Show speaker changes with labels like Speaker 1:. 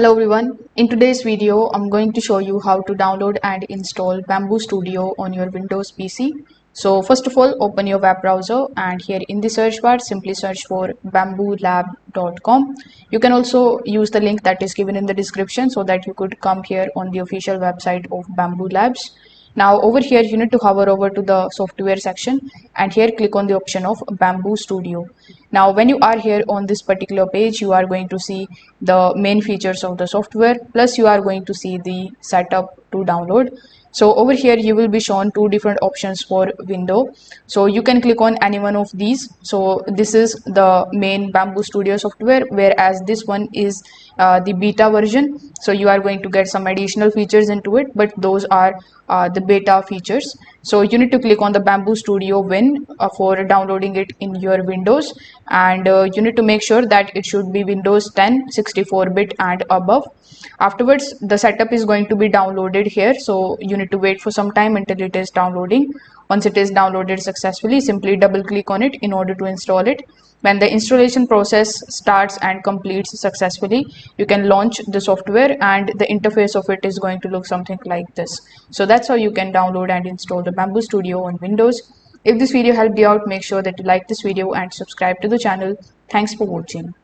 Speaker 1: Hello everyone, in today's video I'm going to show you how to download and install Bambu Studio on your Windows PC. So first of all, open your web browser and here in the search bar simply search for bambulab.com. You can also use the link that is given in the description so that you could come here on the official website of Bambu Labs. Now over here you need to hover over to the software section and here click on the option of Bambu Studio. Now when you are here on this particular page, you are going to see the main features of the software, plus you are going to see the setup to download. So over here you will be shown two different options for window, so you can click on any one of these. So this is the main Bambu Studio software, whereas this one is the beta version. So you are going to get some additional features into it, but those are the beta features. So you need to click on the Bambu Studio Win for downloading it in your Windows, and you need to make sure that it should be Windows 10 64-bit and above. Afterwards the setup is going to be downloaded here, so you need to wait for some time until it is downloading. Once it is downloaded successfully, simply double click on it in order to install it. When the installation process starts and completes successfully, you can launch the software and the interface of it is going to look something like this. So that's how you can download and install the Bambu Studio on Windows. If this video helped you out, make sure that you like this video and subscribe to the channel. Thanks for watching.